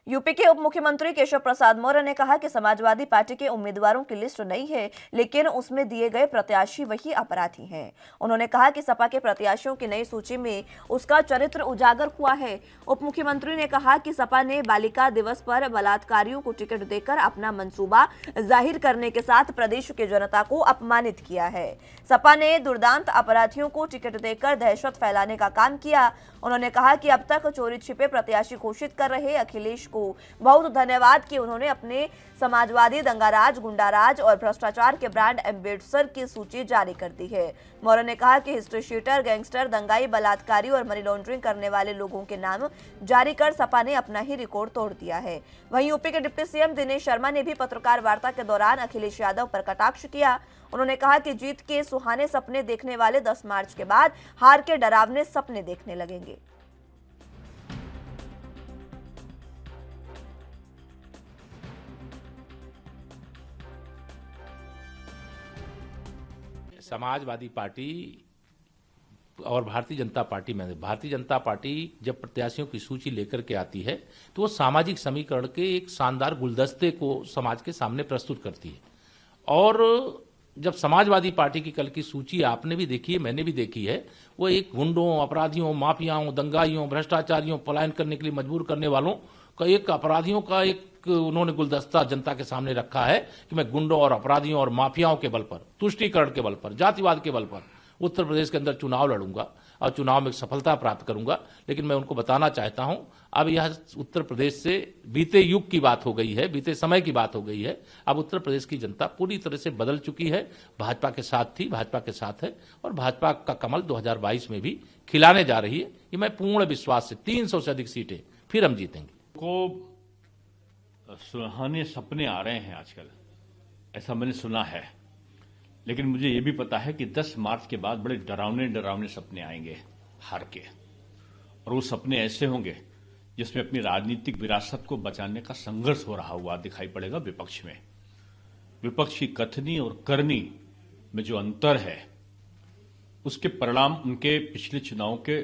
UP के उप मुख्यमंत्री केशव प्रसाद मौर्य ने कहा कि समाजवादी पार्टी के उम्मीदवारों की लिस्ट नहीं है, लेकिन उसमें दिए गए प्रत्याशी वही अपराधी हैं। उन्होंने कहा कि सपा के प्रत्याशियों की नई सूची में उसका चरित्र उजागर हुआ है। उप मुख्यमंत्री ने कहा कि सपा ने बालिका दिवस पर बलात्कारियों को टिकट देकर अपना मंसूबा जाहिर करने के साथ प्रदेश की जनता को अपमानित किया है। सपा ने दुर्दांत अपराधियों को टिकट देकर दहशत फैलाने का काम किया। उन्होंने कहा कि अब तक चोरी छिपे प्रत्याशी घोषित कर रहे अखिलेश को बहुत धन्यवाद कि उन्होंने अपने समाजवादी दंगाराज, गुंडाराज और भ्रष्टाचार के ब्रांड एम्बेसडर की सूची जारी कर दी है। मौर्य ने कहा कि हिस्ट्री शीटर, गैंगस्टर, दंगाई, बलात्कारी और मनी लॉन्ड्रिंग करने वाले लोगों के नाम जारी कर सपा ने अपना ही रिकॉर्ड तोड़ दिया है। वहीं यूपी के डिप्टी सीएम दिनेश शर्मा ने भी पत्रकार वार्ता के दौरान अखिलेश यादव पर कटाक्ष किया। उन्होंने कहा कि जीत के सुहाने सपने देखने वाले 10 मार्च के बाद हार के डरावने सपने देखने लगेंगे। समाजवादी पार्टी और भारतीय जनता पार्टी में, भारतीय जनता पार्टी जब प्रत्याशियों की सूची लेकर के आती है तो वो सामाजिक समीकरण के एक शानदार गुलदस्ते को समाज के सामने प्रस्तुत करती है। और जब समाजवादी पार्टी की कल की सूची आपने भी देखी है, मैंने भी देखी है, वो एक गुंडों, अपराधियों, माफियाओं, दंगाइयों, भ्रष्टाचारियों, पलायन करने के लिए मजबूर करने वालों का एक अपराधियों का एक उन्होंने गुलदस्ता जनता के सामने रखा है कि मैं गुंडों और अपराधियों और माफियाओं के बल पर, तुष्टीकरण के बल पर, जातिवाद के बल पर उत्तर प्रदेश के अंदर चुनाव लड़ूंगा और चुनाव में सफलता प्राप्त करूंगा। लेकिन मैं उनको बताना चाहता हूं, अब यह उत्तर प्रदेश से बीते युग की बात हो गई है, बीते समय की बात हो गई है। अब उत्तर प्रदेश की जनता पूरी तरह से बदल चुकी है, भाजपा के साथ थी, भाजपा के साथ है और भाजपा का कमल 2022 में भी खिलाने जा रही है। ये मैं पूर्ण विश्वास से 300 से अधिक सीटें फिर हम जीतेंगे। को सुहाने सपने आ रहे हैं आजकल, ऐसा मैंने सुना है, लेकिन मुझे यह भी पता है कि 10 मार्च के बाद बड़े डरावने डरावने सपने आएंगे हार के, और वो सपने ऐसे होंगे जिसमें अपनी राजनीतिक विरासत को बचाने का संघर्ष हो रहा हुआ दिखाई पड़ेगा विपक्ष में। विपक्ष की कथनी और करनी में जो अंतर है उसके परिणाम उनके पिछले चुनावों के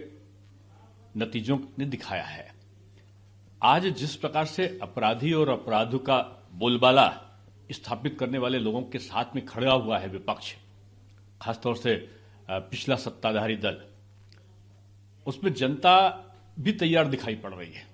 नतीजों ने दिखाया है। आज जिस प्रकार से अपराधी और अपराधों का बोलबाला स्थापित करने वाले लोगों के साथ में खड़ा हुआ है विपक्ष, खासतौर से पिछला सत्ताधारी दल, उसमें जनता भी तैयार दिखाई पड़ रही है।